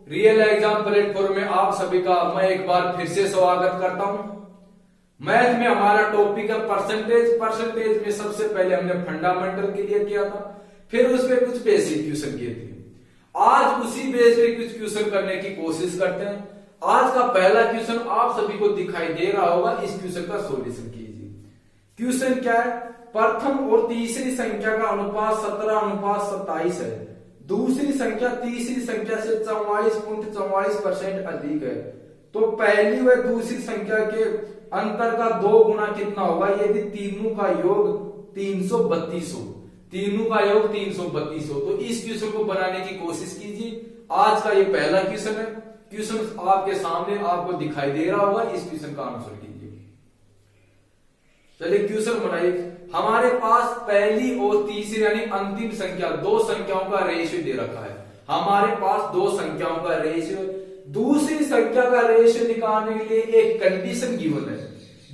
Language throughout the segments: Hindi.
रियल एग्जाम प्लेटफॉर्म में आप सभी का मैं एक बार फिर से स्वागत करता हूं। मैथ में हमारा टॉपिक है परसेंटेज में सबसे पहले हमने फंडामेंटल क्लियर किया था, फिर उसमें कुछ बेसिक क्वेश्चन किए थे। आज उसी बेस पे कुछ क्वेश्चन करने की कोशिश करते हैं। आज का पहला क्वेश्चन आप सभी को दिखाई दे रहा होगा, इस क्वेश्चन का सॉल्यूशन कीजिए। क्वेश्चन क्या है? प्रथम और तीसरी संख्या का अनुपात 17:27 है। दूसरी संख्या तीसरी संख्या से 44.44% अधिक है, तो पहली व दूसरी संख्या के अंतर का 2 गुना कितना होगा यदि तीनों का योग 332 हो। तीनों का योग 332 हो। तो इस क्वेश्चन को बनाने की कोशिश कीजिए। आज का ये पहला क्वेश्चन है। क्वेश्चन आपके सामने आपको दिखाई दे रहा होगा, इस क्वेश्चन का आंसर कीजिए। चलिए क्वेश्चन बनाइए। हमारे पास पहली और तीसरी यानी अंतिम संख्या, दो संख्याओं का रेशियो दे रखा है। हमारे पास दो संख्याओं का रेशियो, दूसरी संख्या का रेशियो निकालने के लिए एक कंडीशन गिवन है।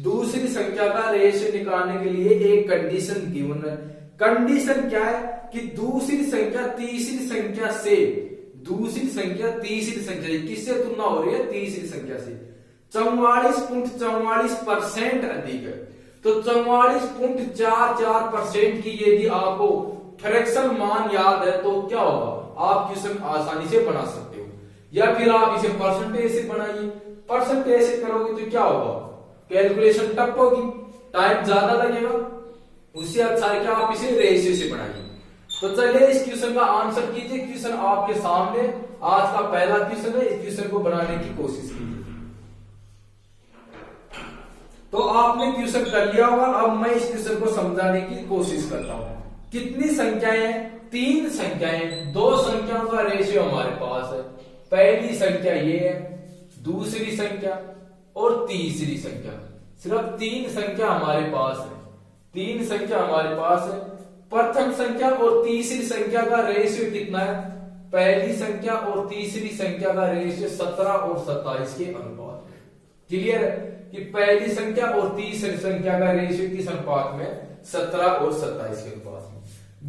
दूसरी संख्या का रेशियो निकालने के लिए एक कंडीशन गिवन है। कंडीशन क्या है कि दूसरी संख्या तीसरी संख्या से किससे तुलना हो रही है? तीसरी संख्या से 44.44% अधिक है। तो 44.44% की यदि आपको फ्रैक्शन मान याद है तो क्या होगा? आप क्वेश्चन आसानी से बना सकते हो, या फिर आप इसे परसेंटेज से बनाइए। परसेंटेज से करोगे तो क्या होगा? कैलकुलेशन टफ होगी, टाइम ज्यादा लगेगा। उससे अच्छा है कि आप इसे रेशियो से बनाइए। तो चलिए इस क्वेश्चन का आंसर कीजिए। क्वेश्चन आपके सामने आज का पहला क्वेश्चन है। इस क्वेश्चन को बनाने की कोशिश कीजिए। तो आपने क्वेश्चन कर लिया होगा। अब मैं इस क्वेश्चन को समझाने की कोशिश करता हूं। कितनी संख्याएं? 3 संख्याएं। दो संख्याओं का रेशियो हमारे पास है। पहली संख्या ये है, दूसरी संख्या और तीसरी संख्या। सिर्फ 3 संख्या हमारे पास है। 3 संख्या हमारे पास है। प्रथम संख्या और तीसरी संख्या का रेशियो कितना है? पहली संख्या और तीसरी संख्या का रेशियो 17 और 27 के अनुपात में। क्लियर है कि पहली संख्या और तीसरी संख्या का रेशियो किस अनुपात में? 17 और 27 के अनुपात में।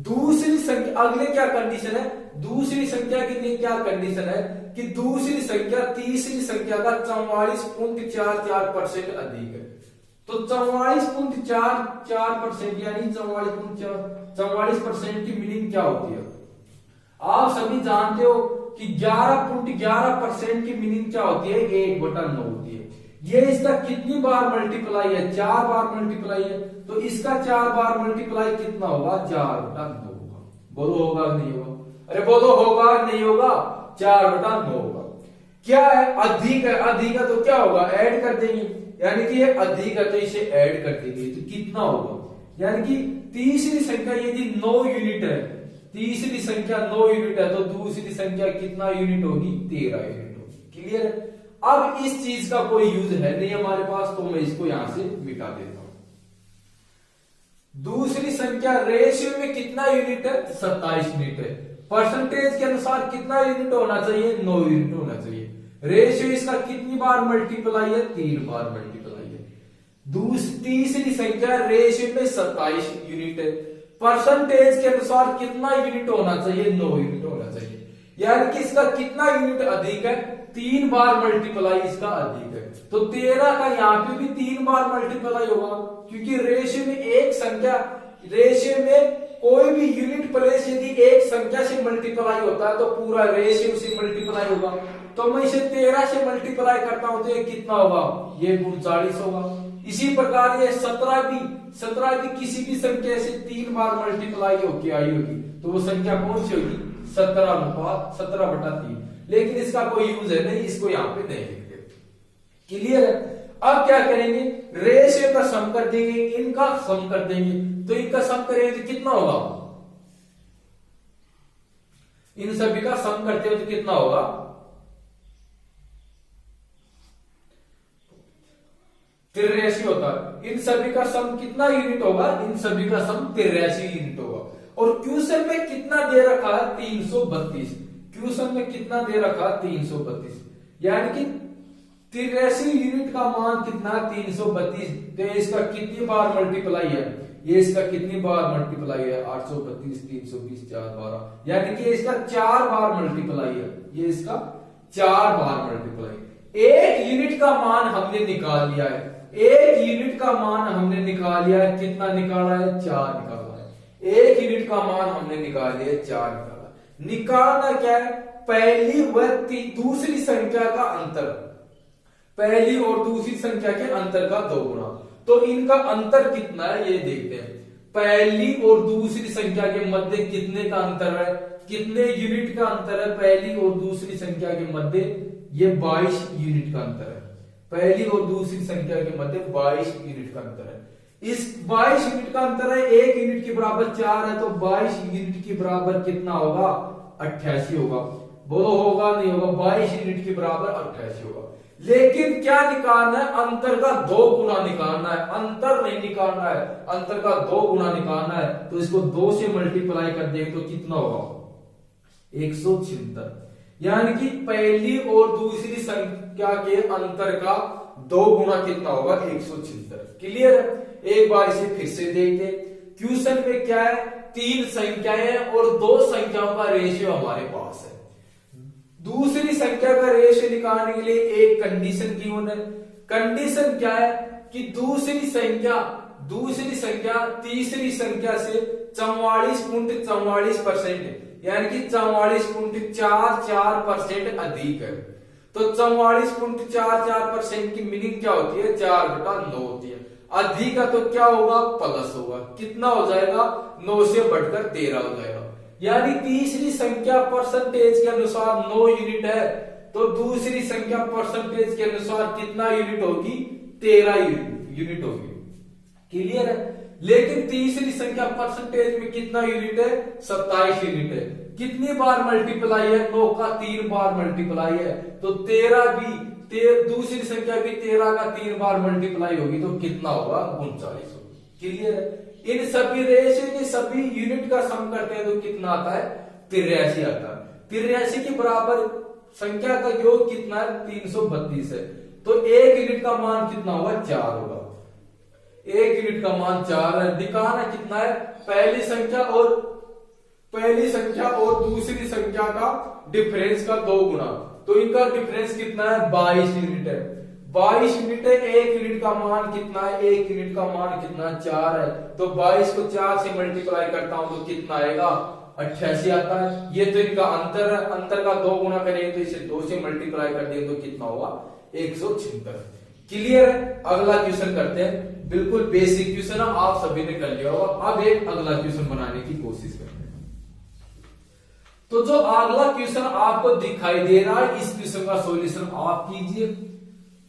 दूसरी संख्या, अगले क्या कंडीशन है? दूसरी संख्या के लिए क्या कंडीशन है कि दूसरी संख्या तीसरी संख्या का 44.44% अधिक है। तो 44.44% यानी 44% की मीनिंग क्या होती है? आप सभी जानते हो कि 11.11% की मीनिंग क्या होती है? 1/9 होती है। ये इसका कितनी बार मल्टीप्लाई है? 4 बार मल्टीप्लाई है। तो इसका 4 बार मल्टीप्लाई कितना होगा? 4/9 होगा। बोलो होगा नहीं होगा? अरे बोलो होगा नहीं होगा? 4/9 होगा। क्या है? अधिक है। अधिक है तो क्या होगा? ऐड कर देंगे, यानी कि ये अधिक है तो इसे ऐड कर देंगे। तो कितना होगा? यानी कि तीसरी संख्या यदि 9 यूनिट है, तीसरी संख्या 9 यूनिट है, तो दूसरी संख्या कितना यूनिट होगी? 13 यूनिट होगी। क्लियर है? अब इस चीज का कोई यूज है नहीं हमारे पास, तो मैं इसको यहां से मिटा देता हूं। दूसरी संख्या रेशियो में कितना यूनिट है? 27 यूनिट है। परसेंटेज के अनुसार कितना यूनिट होना चाहिए? 9 यूनिट होना चाहिए। रेशियो इसका कितनी बार मल्टीप्लाई है? 3 बार मल्टीप्लाई है। तीसरी संख्या रेशियो में 27 यूनिट है। परसेंटेज के अनुसार कितना यूनिट होना चाहिए? 9 यूनिट होना चाहिए। यानी कि इसका कितना यूनिट अधिक है? 3 बार मल्टीप्लाई इसका अधिक है। तो 13 का यहाँ पे भी 3 बार मल्टीप्लाई होगा, क्योंकि रेशियो में एक संख्या, रेशियो में कोई भी यूनिट प्लेस यदि एक संख्या से मल्टीप्लाई होता है तो पूरा रेशियो से मल्टीप्लाई होगा। तो मैं इसे 13 से मल्टीप्लाई करता हूं तो ये कितना होगा? ये 39 होगा। इसी प्रकार ये 17 भी किसी भी संख्या से 3 बार मल्टीप्लाई होके आई होगी, तो वो संख्या कौन सी होगी? 17/3। लेकिन इसका कोई यूज है नहीं, इसको यहां पे नहीं लिखते। क्लियर है? अब क्या करेंगे? रेशियो का सम कर देंगे, इनका सम कर देंगे। तो इनका सम करेंगे तो कितना होगा? इन सभी का सम करते हो तो कितना होगा? तिरासी होता है। इन सभी का सम कितना यूनिट होगा? इन सभी का सम 83 यूनिट होगा। और क्वेश्चन में कितना दे रखा है? 332। क्वेश्चन में कितना दे रखा? 332। यानी कि 83 यूनिट का मान कितना? 332। तो इसका कितनी बार मल्टीप्लाई है? ये इसका कितनी बार मल्टीप्लाई है? 832, 320, 4 12, यानी कि इसका 4 बार मल्टीप्लाई है। ये इसका 4 बार मल्टीप्लाई। 1 यूनिट का मान हमने निकाल लिया है, 1 यूनिट का मान हमने निकाल लिया है, कितना निकाला है? 4 निकाला है। 1 यूनिट का मान हमने निकाल लिया है, 4 निकाला। निकालना क्या है? पहली व दूसरी संख्या का अंतर, पहली और दूसरी संख्या के अंतर का 2 गुना। तो इनका अंतर कितना है ये देखते हैं। पहली और दूसरी संख्या के मध्य कितने का अंतर है? कितने यूनिट का अंतर है पहली और दूसरी संख्या के मध्य? ये 22 यूनिट का अंतर है। पहली और दूसरी संख्या के मध्य 22 यूनिट का अंतर है। इस 22 यूनिट का अंतर है, 1 यूनिट के बराबर 4 है, तो 22 यूनिट के बराबर कितना होगा? 88 होगा। बोलो होगा नहीं होगा? 22 यूनिट के बराबर 88 होगा। लेकिन क्या निकालना है? अंतर का 2 गुना निकालना है, अंतर नहीं निकालना है, अंतर का 2 गुना निकालना है। तो इसको 2 से मल्टीप्लाई कर देंगे तो कितना होगा? 176। यानी कि पहली और दूसरी संख्या के अंतर का 2 गुना कितना होगा? 176। क्लियर है? एक बार इसे फिर से देखते। क्वेश्चन में क्या है? 3 संख्याएं और 2 संख्याओं का रेशियो हमारे पास है। दूसरी संख्या का रेशियो निकालने के लिए एक कंडीशन गिवन है। कंडीशन क्या है? कि दूसरी संख्या तीसरी संख्या से 44.44% है, यानी कि 44.44% अधिक है। तो 44.44% की मीनिंग क्या होती है? 4/9 होती है। अधिक है तो क्या होगा? प्लस होगा। कितना हो जाएगा? 9 से बढ़कर 13 हो जाएगा। यानी तीसरी संख्या परसेंटेज के अनुसार 9 यूनिट है, तो दूसरी संख्या परसेंटेज के अनुसार कितना यूनिट होगी? 13 यूनिट होगी। क्लियर है? लेकिन तीसरी संख्या परसेंटेज में कितना यूनिट है? 27 यूनिट है। कितनी बार मल्टीप्लाई है? 9 का 3 बार मल्टीप्लाई है, तो 13 भी दूसरी संख्या भी 13 का 3 बार मल्टीप्लाई होगी, तो कितना होगा? 39 होगी। क्लियर है? इन सभी रेशियो के सभी यूनिट का सम करते हैं तो कितना आता है? 83 आता है। 83 के बराबर संख्या का योग कितना है? 332 है। तो 1 यूनिट का मान कितना होगा? 4 होगा। 1 यूनिट का मान 4 है। दिखाना कितना है? पहली संख्या और दूसरी संख्या का डिफरेंस का 2 गुना। तो इनका डिफरेंस कितना है? 22 यूनिट है। 22 यूनिट है। 1 यूनिट का मान कितना है? 1 यूनिट का मान कितना? 4 है। तो 22 को 4 से मल्टीप्लाई करता हूं तो कितना आएगा? 88 आता है। ये तो इनका अंतर है। अंतर का 2 गुना करेंगे तो इसे 2 से मल्टीप्लाई कर देंगे तो कितना होगा? 176। क्लियर है? अगला क्वेश्चन करते हैं। बिल्कुल बेसिक क्वेश्चन है, आप सभी ने कर लिया होगा। अब एक अगला क्वेश्चन बनाने की कोशिश करते हैं। तो जो अगला क्वेश्चन आपको दिखाई दे रहा है, इस क्वेश्चन का सॉल्यूशन आप कीजिए।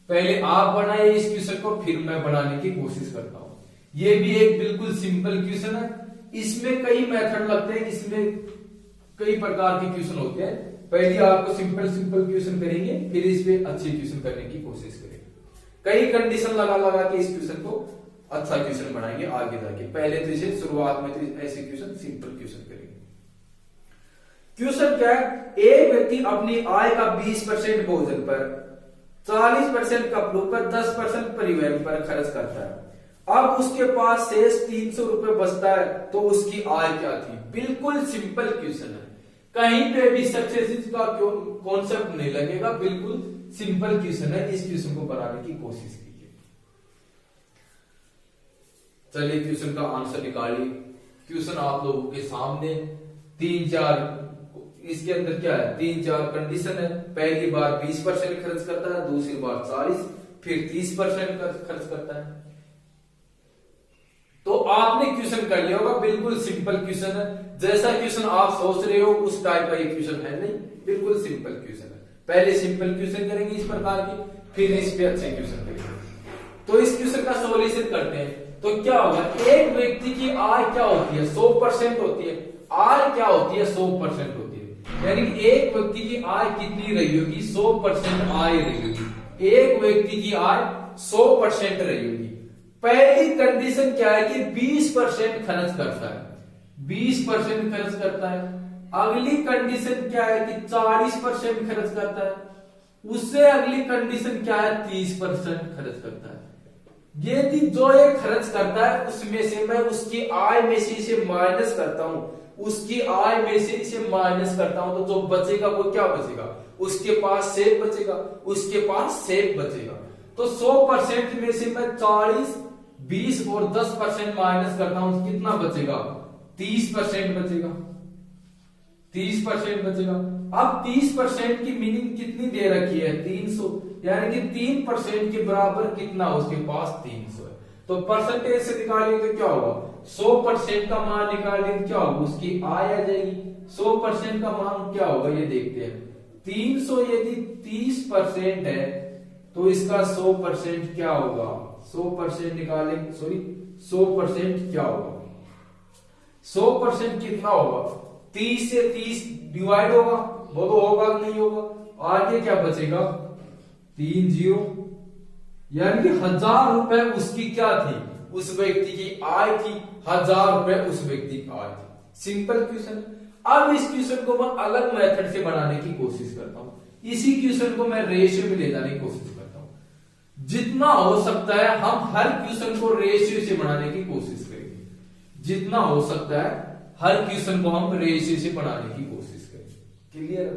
पहले आप बनाइए इस क्वेश्चन को, फिर मैं बनाने की कोशिश करता हूं। ये भी एक बिल्कुल सिंपल क्वेश्चन है। इसमें कई मेथड लगते हैं, इसमें कई प्रकार के क्वेश्चन होते हैं। पहले आपको सिंपल क्वेश्चन करेंगे, फिर इस पे अच्छे क्वेश्चन करने की कोशिश करेंगे। कई कंडीशन लगा के इस क्वेश्चन को अच्छा क्वेश्चन बनाएंगे आगे जाके। पहले तो इसे शुरुआत में तो ऐसे क्वेश्चन सिंपल क्वेश्चन करेंगे। क्वेश्चन क्या है? एक व्यक्ति अपनी आय का 20% भोजन पर, 40% कपड़ों पर, 10% परिवहन पर खर्च करता है। अब उसके पास शेष 300 रुपए बचता है, तो उसकी आय क्या थी? बिल्कुल सिंपल क्वेश्चन है, कहीं पे भी सक्सेस का कॉन्सेप्ट नहीं लगेगा। बिल्कुल सिंपल क्वेश्चन है। इस क्वेश्चन को बनाने की कोशिश कीजिए। चलिए क्वेश्चन का आंसर निकालिए। क्वेश्चन आप लोगों के सामने 3-4 इसके अंदर क्या है? 3-4 कंडीशन है। पहली बार 20% खर्च करता है, दूसरी बार 40, फिर 30% खर्च करता है। तो आपने क्वेश्चन कर लिया होगा। बिल्कुल सिंपल क्वेश्चन है। जैसा क्वेश्चन आप सोच रहे हो उस टाइप का ये क्वेश्चन है नहीं, बिल्कुल सिंपल क्वेश्चन है। पहले सिंपल क्वेश्चन करेंगे इस प्रकार की, फिर इस पे अच्छे क्वेश्चन करेंगे। तो इस क्वेश्चन का सॉल्यूशन करते हैं। तो क्या होगा? एक व्यक्ति की आय क्या होती है? 100% होती है। आय क्या होती है? 100% होती है। यानी एक व्यक्ति की आय कितनी रही होगी? 100% आय रही होगी। एक व्यक्ति की आय 100% रही होगी। पहली कंडीशन क्या है? कि 20% खर्च करता है, 20% खर्च करता है। अगली कंडीशन क्या है? कि 40% खर्च करता है। उससे अगली कंडीशन क्या है? 30% खर्च करता है। यदि जो ये खर्च करता है उसमें से मैं उसकी आय में से इसे माइनस करता हूं, उसकी आय में से इसे माइनस करता हूं, तो जो बचेगा वो क्या बचेगा, उसके पास सेब बचेगा, उसके पास सेब बचेगा। तो 100% में से मैं 40, 20 और 10% माइनस करता हूं, कितना बचेगा, 30% बचेगा, 30% बचेगा। अब 30% की मीनिंग कितनी दे रखी है, 300, यानी कि 3% के बराबर कितना, उसके पास 300 है। तो परसेंटेज से निकालेंगे तो क्या होगा, 100% का मान निकालेंगे क्या होगा, उसकी आय आ जाएगी। 100% का मान क्या होगा ये देखते हैं, 300 यदि 30% है तो इसका 100% क्या होगा, 100% निकालेंगे, सॉरी 100% क्या होगा, 100% कितना होगा, 30 से 30 डिवाइड होगा, वो तो होगा नहीं होगा, आगे क्या बचेगा, 3 0, यानी कि 1000 रुपए उसकी क्या थी, उस व्यक्ति की आय थी, 1000 रुपए उस व्यक्ति की आय थी। Simple question. अब इस क्वेश्चन को मैं अलग मेथड से बनाने की कोशिश करता हूं, इसी क्वेश्चन को मैं रेशियो में ले जाने की कोशिश करता हूं। जितना हो सकता है हम हर क्वेश्चन को रेशियो से बनाने की कोशिश करेंगे, जितना हो सकता है हर क्वेश्चन को हम रेशियो से बनाने की कोशिश करेंगे। क्लियर।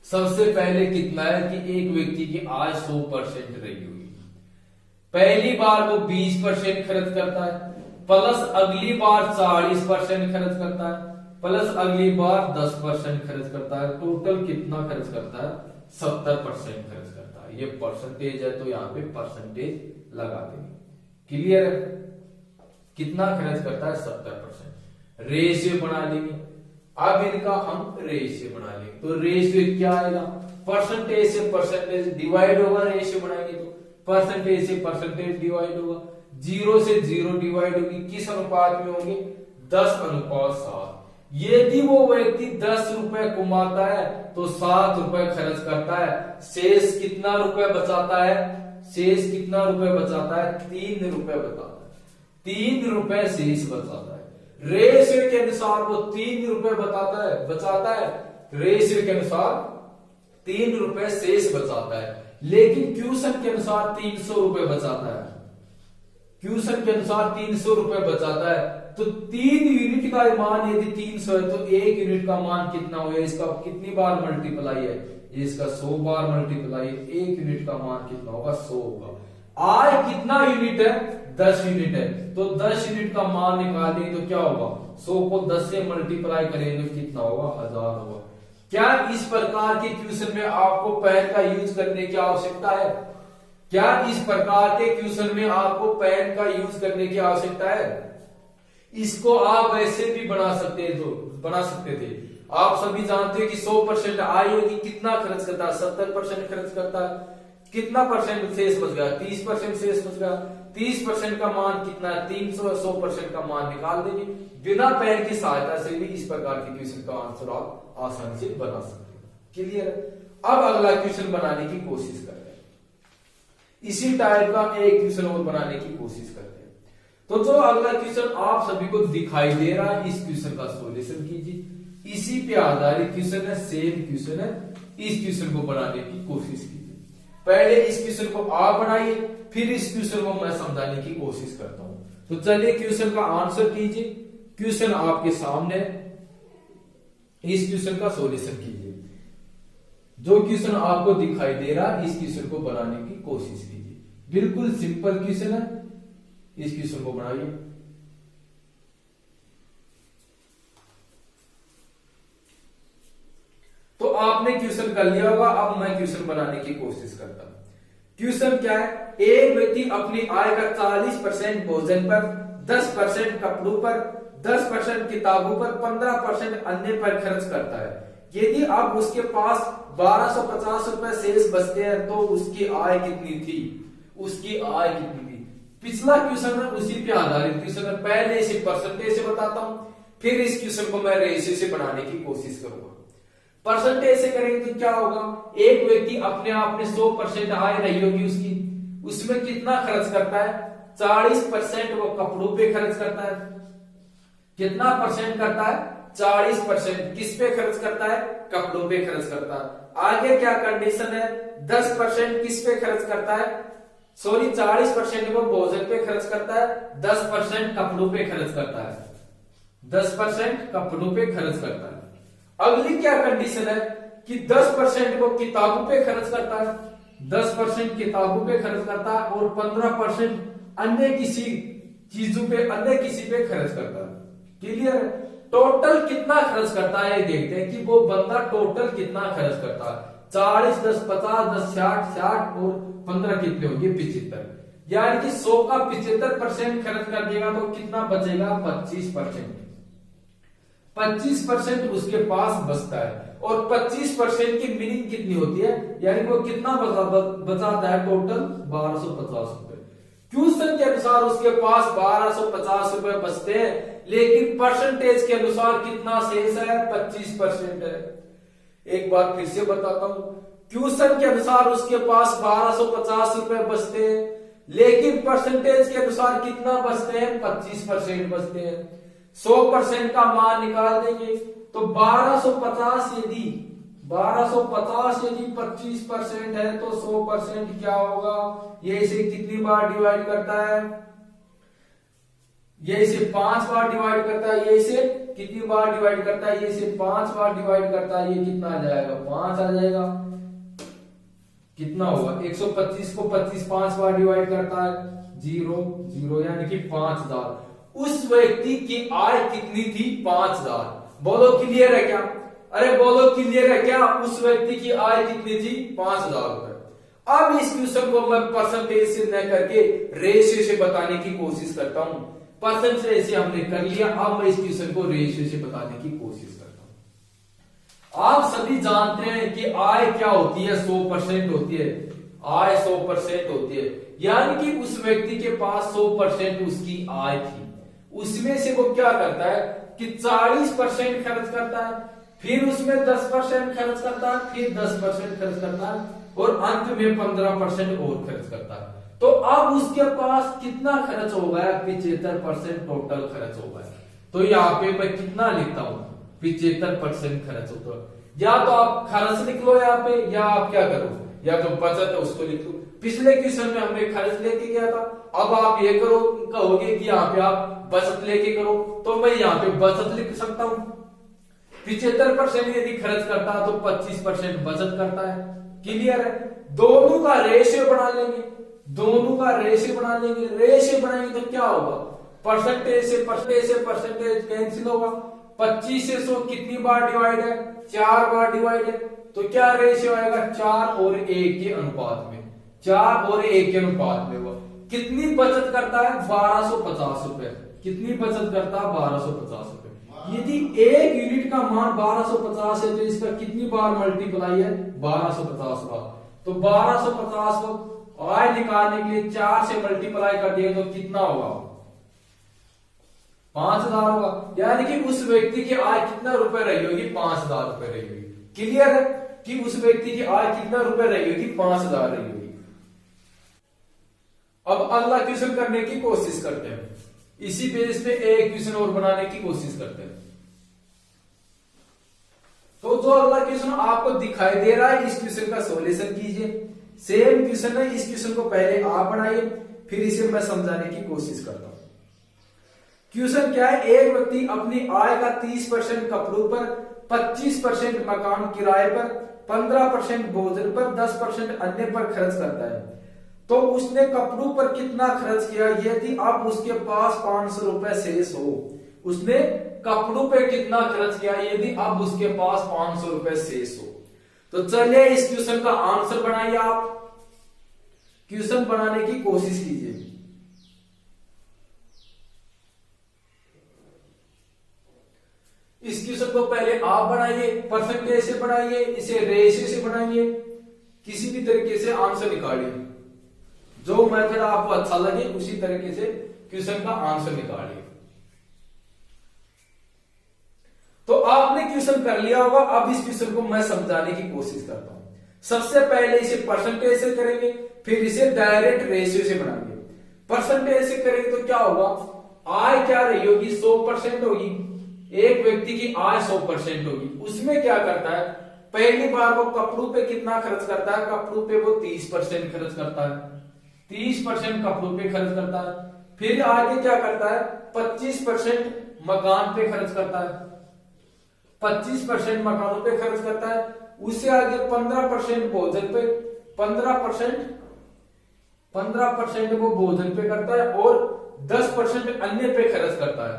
सबसे पहले कितना है कि एक व्यक्ति की आय 100% रही होगी, पहली बार वो 20% खर्च करता है, प्लस अगली बार 40% खर्च करता है, प्लस अगली बार 10% खर्च करता है, टोटल कितना खर्च करता है, 70% खर्च करता है। ये परसेंटेज है तो यहाँ पे परसेंटेज लगा देंगे। क्लियर है, कितना खर्च करता है, 70%। रेशियो बना लेंगे, अब इनका हम रेशियो बना लेंगे, तो रेशियो क्या आएगा, परसेंटेज से परसेंटेज डिवाइड होगा, रेशियो बनाएंगे तो परसेंटेज से परसेंटेज डिवाइड होगा, 0 से 0 डिवाइड होगी, किस अनुपात में होंगे, 10:7। यदि वो व्यक्ति 10 रुपए कमाता है तो 7 रुपए खर्च करता है, शेष कितना रुपए बचाता है, शेष कितना रुपए बचाता है, 3 रुपए बचाता है, 3 रुपए शेष बचाता है। रेशियो के अनुसार वो 3 रुपए बचाता है, रेशियो के अनुसार 3 रुपए शेष बचाता है, लेकिन क्वेश्चन के अनुसार 300 रुपए बचाता है, क्वेश्चन के अनुसार 300 रुपए बचाता है। तो 3 यूनिट का मान यदि 300 है तो 1 यूनिट का मान कितना होगा, इसका कितनी बार मल्टीप्लाई है, इसका 100 बार मल्टीप्लाई है, 1 यूनिट का मान कितना होगा, 100 होगा। आय कितना यूनिट है, 10 यूनिट है, तो 10 यूनिट का मान निकालेंगे तो क्या होगा, 100 को 10 से मल्टीप्लाई करेंगे तो कितना होगा, 1000 होगा। क्या इस प्रकार के क्वेश्चन में आपको पेन का यूज करने की आवश्यकता है, क्या इस प्रकार के क्वेश्चन में आपको पेन का यूज करने की आवश्यकता है, इसको आप वैसे भी बना सकते थे। आप सभी जानते हैं कि 100% आय होगी, कितना खर्च करता है, 70% खर्च करता है, कितना परसेंट शेष बच गया, 30% शेष बच गया, 30% का मान कितना है, 300, 100% का मान निकाल देंगे। बिना पेन की सहायता से भी इस प्रकार के क्वेश्चन का आंसर आप आसानी से बना सकते हैं। क्लियर है। अब अगला क्वेश्चन बनाने की कोशिश करते हैं, इसी टाइप का एक क्वेश्चन और बनाने की कोशिश करते हैं। तो जो अगला क्वेश्चन आप सभी को दिखाई दे रहा है, इस क्वेश्चन का सॉल्यूशन कीजिए। इसी पे आधारित क्वेश्चन है, सेम क्वेश्चन है, इस क्वेश्चन को बनाने की कोशिश कीजिए। पहले इस क्वेश्चन को आप बनाइए, फिर इस क्वेश्चन को मैं समझाने की कोशिश करता हूं। तो चलिए क्वेश्चन का आंसर कीजिए, क्वेश्चन आपके सामने, इस क्वेश्चन का सॉल्यूशन कीजिए। जो क्वेश्चन आपको दिखाई दे रहा है, इस क्वेश्चन को बनाने की कोशिश कीजिए। बिल्कुल सिंपल क्वेश्चन है, इस क्वेश्चन को बनाइए। तो आपने क्वेश्चन कर लिया होगा, अब मैं क्वेश्चन बनाने की कोशिश करता हूं। क्वेश्चन क्या है, एक व्यक्ति अपनी आय का 40% भोजन पर, 10% कपड़ों पर, 10% किताबों पर, 15% अन्य पर खर्च करता है। यदि अब उसके पास 1250 रुपए शेष बचते हैं तो उसकी आय कितनी थी, उसकी आय कितनी थी। पिछला क्वेश्चन है उसी पे आधारित क्वेश्चन है, पहले इसे परसेंटेज से बताता हूं, फिर इस क्वेश्चन को मैं रेशियो से बनाने की कोशिश करूंगा। परसेंटेज से करेंगे तो क्या होगा, एक व्यक्ति अपने आप में 100% आय रही होगी उसकी, उसमें कितना खर्च करता है, 40% वो कपड़ों पे खर्च करता है। कितना परसेंट करता है, 40%। किस पे खर्च करता है, कपड़ों पे खर्च करता है। आगे क्या कंडीशन है, 10% किस पे खर्च करता है, सॉरी 40% वो भोजन पे खर्च करता है, 10% कपड़ों पे खर्च करता है, 10% कपड़ों पे खर्च करता है। अगली क्या कंडीशन है कि 10% वो किताबों पे खर्च करता है, 10% किताबों पे खर्च करता है और 15% अन्य किसी चीजों पे, अन्य किसी पे खर्च करता है। क्लियर है? टोटल कितना खर्च करता है ये देखते हैं कि वो बंदा टोटल कितना खर्च करता है। 40, 10, 50, 10, 60, 60 और 15 कितने होंगे 75, यानी कि 100 का 75% खर्च कर देगा तो कितना बचेगा 25%। 25% उसके पास बचता है और 25% की मीनिंग कितनी होती है, यानी वो कितना बचाता है टोटल 1250 रुपए। क्वेश्चन के अनुसार उसके पास 1250 रुपए बचते हैं, लेकिन परसेंटेज के अनुसार कितना शेष है 25% है। एक बार फिर से बताता हूं, क्वेश्चन के अनुसार उसके पास 1250 रुपए बचते हैं, लेकिन परसेंटेज के अनुसार कितना बचते हैं 25% बचते हैं। 100% का मान निकाल देंगे तो 1250 यदि 25% है तो 100% क्या होगा, ये इसे कितनी बार डिवाइड करता है, ये इसे 5 बार डिवाइड करता है, ये इसे कितनी बार डिवाइड करता है, ये इसे 5 बार डिवाइड करता है, ये कितना आ जाएगा 5 आ जाएगा। कितना होगा 125 को 25 5 बार डिवाइड करता है 0 0, यानी कि 5000। उस व्यक्ति की आय कितनी थी 5000। बोलो क्लियर है क्या? अरे बोलो क्लियर है क्या? उस व्यक्ति की आय कितनी थी 5000 रुपए। अब इस क्वेश्चन को मैं परसेंटेज से न करके रेशियो से बताने की कोशिश करता हूं। परसेंटेज से हमने कर लिया, अब मैं इस क्वेश्चन को रेशियो से बताने की कोशिश करता हूं। आप सभी जानते हैं कि आय क्या होती है 100% होती है, आय 100% होती है, यानी कि उस व्यक्ति के पास 100% उसकी आय थी, उसमें से वो क्या करता है कि 40% खर्च करता है, फिर उसमें 10% खर्च करता है, फिर 10% खर्च करता है और अंत में 15% और खर्च करता है। तो अब उसके पास कितना खर्च हो गया 75% टोटल खर्च हो गया। तो यहाँ पे मैं कितना लिखता हूं 75% खर्च होता है। या तो आप खर्च लिख लो यहाँ पे, या आप क्या करो, या तो बचत है उसको लिख लो। पिछले क्वेश्चन में हमने खर्च लेके गया था, अब आप ये करो कहोगे कि यहाँ पे आप बचत लेके करो, तो मैं यहाँ पे बचत लिख सकता हूं। 75% यदि खर्च करता है तो 25% बचत करता है। क्लियर है? दोनों का रेशियो बना लेंगे, दोनों का रेशियो बना लेंगे। रेशियो बनाएंगे तो क्या होगा, परसेंटेज से परसेंटेज कैंसिल होगा। 25 से 100 कितनी बार डिवाइड है 4 बार डिवाइड है, तो क्या रेशियो आएगा 4 और 1 के अनुपात में, 4 और 1 के अनुपात में हुआ। कितनी बचत करता है 1250 रुपए। कितनी बचत करता है 1250 रुपए। यदि 1 यूनिट का मान 1250 है तो इसका कितनी बार मल्टीप्लाई है 1250 बार। तो 1250 को आय निकालने के लिए 4 से मल्टीप्लाई कर दिए तो कितना होगा 5000 होगा। यानी कि उस व्यक्ति की आय कितना रुपए रही होगी 5000 रुपए रही होगी। क्लियर है कि उस व्यक्ति की आय कितना रुपए रही होगी 5000 रही होगी। अब अगला क्वेश्चन करने की कोशिश करते हैं, इसी बेस पे एक क्वेश्चन और बनाने की कोशिश करते हैं। तो जो अगला क्वेश्चन आपको दिखाई दे रहा है इस क्वेश्चन का सॉल्यूशन कीजिए। सेम क्वेश्चन है, इस क्वेश्चन को पहले आप बनाइए फिर इसे मैं समझाने की कोशिश करता हूं। क्वेश्चन क्या है, एक व्यक्ति अपनी आय का 30% कपड़ों पर, 25% मकान किराए पर, 15% भोजन पर, 10% अन्य पर खर्च करता है। तो उसने कपड़ों पर कितना खर्च किया यदि अब उसके पास 500 रुपए शेष हो। उसने कपड़ों पे कितना खर्च किया यदि अब उसके पास 500 रुपए शेष हो। तो चलिए इस क्वेश्चन का आंसर बनाइए, आप क्वेश्चन बनाने की कोशिश कीजिए। इस क्वेश्चन को पहले आप बनाइए, परसेंटेज से बनाइए, इसे रेशियो से बनाइए, किसी भी तरीके से आंसर निकालिए। जो मेथड आपको अच्छा लगे उसी तरीके से क्वेश्चन का आंसर निकालिए। तो आपने क्वेश्चन कर लिया होगा, अब इस क्वेश्चन को मैं समझाने की कोशिश करता हूं। सबसे पहले इसे परसेंटेज से करेंगे, फिर इसे डायरेक्ट रेशियो से बनाएंगे। परसेंटेज से करेंगे तो क्या होगा, आय क्या रही होगी 100% होगी। एक व्यक्ति की आय 100% होगी, उसमें क्या करता है पहली बार वो कपड़ों पे कितना खर्च करता है, कपड़ों पे वो 30% खर्च करता है। 30% कपड़ों पे खर्च करता है। फिर आगे क्या करता है, 25% मकान पे खर्च करता है, 25% मकानों पे खर्च करता है। उससे आगे 15% भोजन पे, 15% वो भोजन पे करता है और 10% अन्य पे खर्च करता है,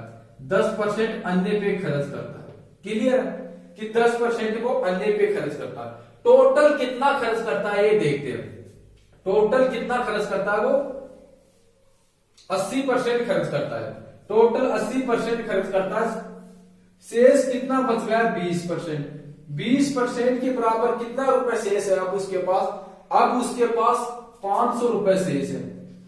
10% अन्य पे खर्च करता है। क्लियर है कि 10% वो अन्य पे खर्च करता है। टोटल कितना खर्च करता है ये देखते हैं। टोटल कितना खर्च करता है वो 80% खर्च करता है, टोटल 80% खर्च करता है। शेष कितना बच गया 20%, 20% के बराबर कितना रुपए शेष है अब उसके पास, अब उसके पास 500 रुपए शेष है।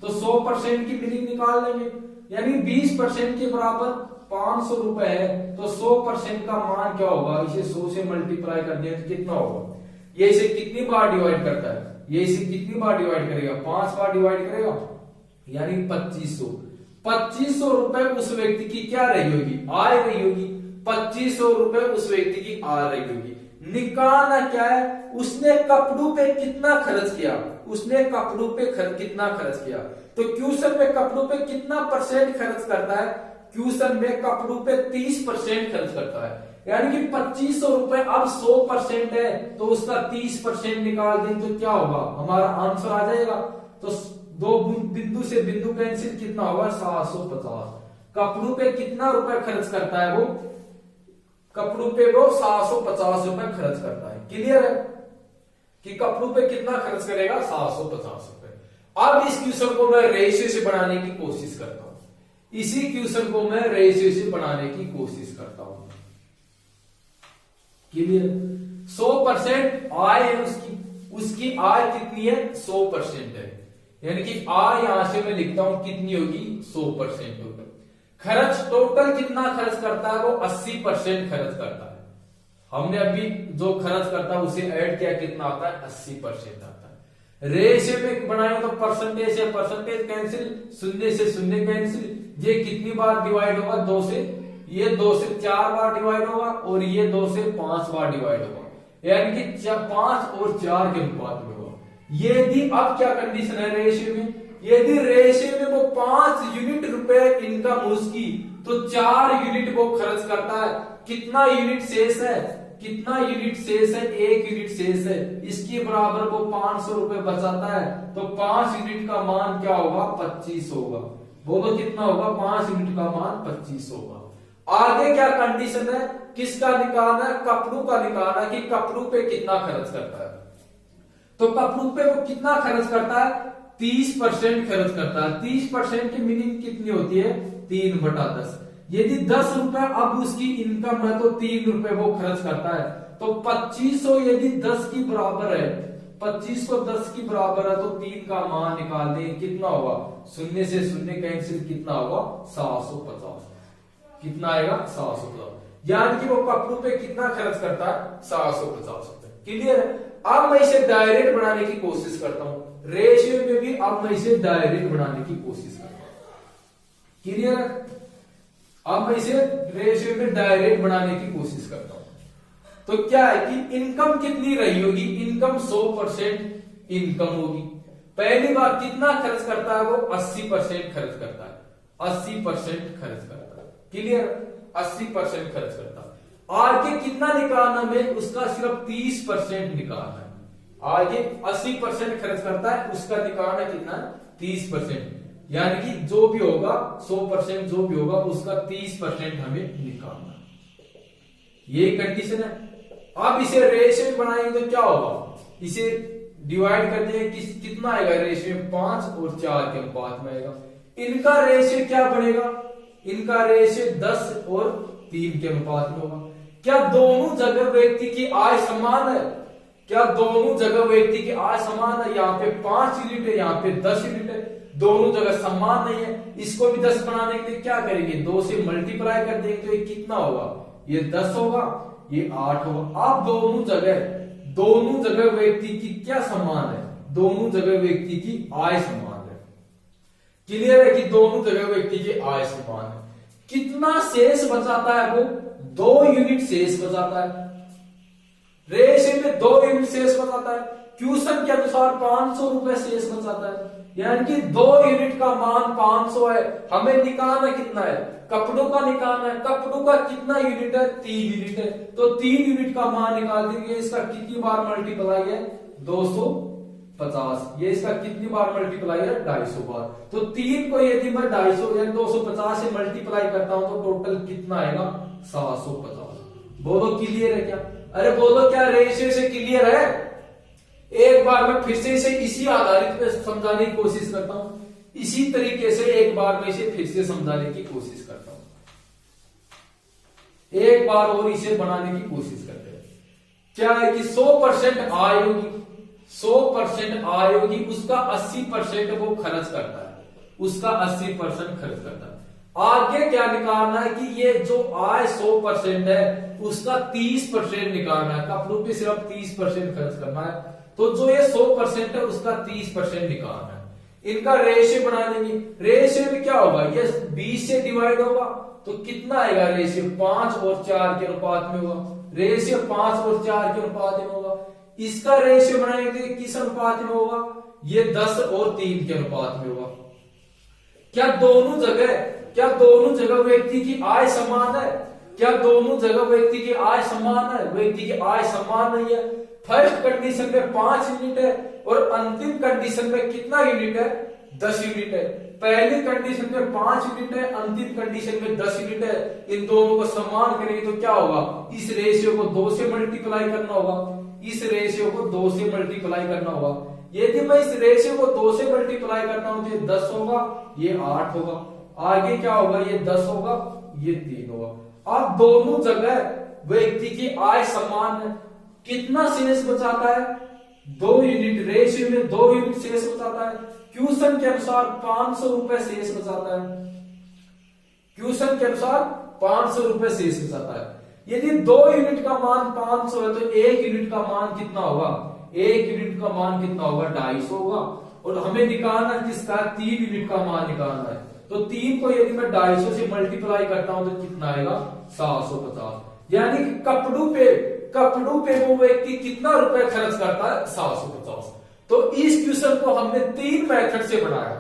तो 100% की मीनिंग निकाल लेंगे, यानी 20% के बराबर 500 रुपए है तो 100% का मान क्या होगा, इसे 100 से मल्टीप्लाई कर दिया तो कितना होगा। ये इसे कितनी बार डिवाइड करता है, ये इसे कितनी बार डिवाइड करेगा, 5 बार डिवाइड करेगा, यानी 2500। 2500 रुपए उस व्यक्ति की क्या रही होगी, आय रही होगी। 2500 रुपए उस व्यक्ति की आय रही होगी। निकालना क्या है, उसने कपड़ों पे कितना खर्च किया, उसने कपड़ों पे कितना खर्च किया। तो क्वेश्चन में कपड़ों पे कितना परसेंट खर्च करता है, क्वेश्चन में कपड़ों पे 30% खर्च करता है। यानी कि 2500 रुपए अब 100% है तो उसका 30% निकाल दें तो क्या होगा, हमारा आंसर आ जाएगा। तो दो बिंदु से बिंदु कैंसिल, कितना होगा 750। कपड़ों पे कितना रुपए खर्च करता है वो, कपड़ों पे वो 750 रुपए खर्च करता है। क्लियर है कि कपड़ों पे कितना खर्च करेगा, 750 रुपए। अब इस क्वेश्चन को मैं रेशियो से बनाने की कोशिश करता हूं, इसी क्वेश्चन को मैं रेशियो से बनाने की कोशिश करता हूं। क्लियर, 100% आय है उसकी आय कितनी है, 100% है, यानी कि आय यहां से मैं लिखता हूं कितनी होगी, 100% होगी। खर्च टोटल कितना खर्च करता है, वो 80% खर्च करता है। हमने अभी जो खर्च करता है उसे ऐड किया, कितना आता है, 80% आता है। रेशियो में बनाए तो परसेंटेज से परसेंटेज कैंसिल, शून्य से शून्य कैंसिल। ये कितनी बार डिवाइड होगा, 2 से, ये 2 से 4 बार डिवाइड होगा और ये 2 से 5 बार डिवाइड होगा, यानी कि 5 और 4 के अनुपात में होगा। यदि अब क्या कंडीशन है रेशियो में, यदि रेशियो में वो 5 यूनिट रुपए इनकम उसकी तो 4 यूनिट वो खर्च करता है। कितना यूनिट शेष है, कितना यूनिट शेष है, 1 यूनिट शेष है। इसके बराबर वो 500 रुपए बचाता है तो 5 यूनिट का मान क्या होगा, 25 होगा। बोलो कितना होगा, 5 यूनिट का मान 25 होगा। आगे क्या कंडीशन है, किसका निकालना है, कपड़ों का निकालना है कि कपड़ों पे कितना खर्च करता है। तो कपड़ों पे वो कितना खर्च करता है, 30% खर्च करता है। 30% की मीनिंग कितनी होती है, 3/10। यदि 10 रुपए अब उसकी इनकम है तो 3 रुपए वो खर्च करता है। तो 2500 यदि 10 की बराबर है, 25 को 10 की बराबर है तो 3 का मान निकाल दें, कितना होगा, शून्य से शून्य कैंसिल, कितना होगा 750। कितना आएगा, 750। यानी कि वो कपड़ों पे कितना खर्च करता है, 750 रुपए। क्लियर है। अब मैं इसे डायरेक्ट बनाने की कोशिश करता हूं, रेशियो में भी अब मैं इसे डायरेक्ट बनाने की कोशिश करता हूं। क्लियर है। अब मैं इसे रेशियो में डायरेक्ट बनाने की कोशिश करता हूं। तो क्या है कि इनकम कितनी रही होगी, इनकम 100% इनकम होगी। पहली बार कितना खर्च करता है वो, 80% खर्च करता है, 80% खर्च करता है। क्लियर, 80% खर्च करता है। आगे कितना निकालना में, उसका सिर्फ 30% निकालना है। आगे 80% खर्च करता है, उसका निकालना कितना, 30%। यानी कि जो भी होगा 100% जो भी होगा उसका 30% हमें निकालना, ये कंडीशन है। अब इसे रेशियो बनाएंगे तो क्या होगा, इसे डिवाइड कर देंगे, कितना आएगा रेशियो, 5 और 4 के अनुपात में आएगा। इनका रेशियो क्या बनेगा, इनका रेशियो 10 और 3 के अनुपात में होगा। क्या दोनों जगह व्यक्ति की आय समान है, क्या दोनों जगह व्यक्ति की आय समान है, यहाँ पे 5 यूनिट है, यहाँ पे 10 यूनिट है, दोनों जगह समान नहीं है। इसको भी 10 बनाने के लिए क्या करेंगे, 2 से मल्टीप्लाई कर देंगे तो ये कितना होगा, ये 10 होगा, ये 8 होगा। अब दोनों जगह व्यक्ति की क्या समान है, दोनों जगह व्यक्ति की आय समान है। क्लियर है कि दोनों जगह व्यक्ति की आय समान है। कितना शेष बचाता है वो, 2 यूनिट शेष बचाता है। रेशियो में 2 यूनिट शेष बचाता है। क्वेश्चन के अनुसार 500 रुपए शेष बचाता है। यानी कि 2 यूनिट का मान 500 है, हमें निकालना कितना है, कपड़ों का निकालना है। कपड़ों का कितना यूनिट है, 3 यूनिट है, तो 3 यूनिट का मान निकाल देंगे। इसका कितनी बार मल्टीप्लाई है, 250। ये इसका कितनी बार मल्टीप्लाई है, 250 बार। तो 3 को यदि मैं 250 या 250 से मल्टीप्लाई करता हूं तो टोटल कितना आएगा, 750। बोलो क्लियर है क्या? अरे बोलो क्या रेशियो से क्लियर है? एक बार मैं फिर से इसे इसी आधारित पे समझाने की कोशिश करता हूं, इसी तरीके से एक बार मैं इसे फिर से समझाने की कोशिश करता हूं, एक बार और इसे बनाने की कोशिश करते हैं। क्या है कि 100% आय होगी, 100% आय होगी, उसका 80% वो खर्च करता है, उसका 80% खर्च करता है। आगे क्या निकालना है कि ये जो आय 100% है उसका 30% निकालना है, कपड़ों पे सिर्फ 30% खर्च करना है। तो जो ये 100% है उसका 30% निकालना है। इनका रेशियो बना देंगे। रेशियो में क्या होगा, ये 20 से डिवाइड होगा तो कितना आएगा रेशियो, 5 और 4 के अनुपात में होगा। रेशियो 5 और 4 के अनुपात में होगा। इसका रेशियो बनाएंगे किस अनुपात में होगा, ये 10 और 3 के अनुपात में होगा। क्या दोनों जगह व्यक्ति की आय समान है? क्या दोनों जगह व्यक्ति की आय समान है? व्यक्ति की आय समान नहीं है। फर्स्ट कंडीशन में 5 यूनिट है और अंतिम कंडीशन में कितना यूनिट है, 10 यूनिट है। पहली कंडीशन में 5 यूनिट है, अंतिम कंडीशन में 10 यूनिट है। इन दोनों को समान करेंगे तो क्या होगा, इस रेशियो को 2 से मल्टीप्लाई करना होगा, इस रेशियो को 2 से मल्टीप्लाई करना होगा। यदि मैं इस रेशियो को 2 से मल्टीप्लाई करता हूं तो ये 10 होगा, ये 8 होगा, आगे क्या होगा, ये 10 होगा, ये 3 होगा। अब दोनों जगह व्यक्ति की आय समान है। कितना शेष बचाता है, 2 यूनिट। रेशियो में 2 यूनिट शेष बचाता है। क्वेश्चन के अनुसार 500 रुपए शेष बचाता है, क्वेश्चन के अनुसार 500 रुपए शेष बचाता है। यदि 2 यूनिट का मान 500 है तो 1 यूनिट का मान कितना होगा, 1 यूनिट का मान कितना होगा, 250 होगा। और हमें निकालना किसका, 3 यूनिट का मान निकालना है। तो 3 को यदि मैं 250 से मल्टीप्लाई करता हूं तो कितना आएगा, 750। यानी कि कपड़ों पे वो व्यक्ति कितना रुपए खर्च करता है, 750। तो इस क्वेश्चन को हमने 3 मेथड से बनाया।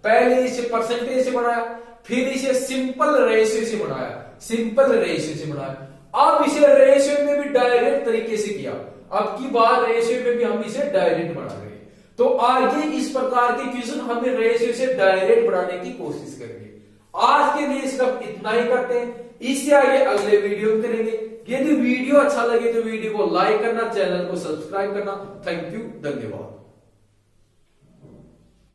पहले इसे परसेंटेज से बनाया, फिर इसे सिंपल रेशियो से बनाया, सिंपल रेशियो से बनाया। अब इसे रेशियो में भी डायरेक्ट तरीके से किया। अब की बार रेशियो में भी हम इसे डायरेक्ट बना रहे हैं। तो आगे इस प्रकार के क्वेश्चन हमें रेशियो से डायरेक्ट बनाने की कोशिश करेंगे। आज के लिए सिर्फ इतना ही करते हैं, इससे आगे अगले वीडियो में करेंगे। यदि वीडियो अच्छा लगे तो वीडियो को लाइक करना, चैनल को सब्सक्राइब करना। थैंक यू, धन्यवाद।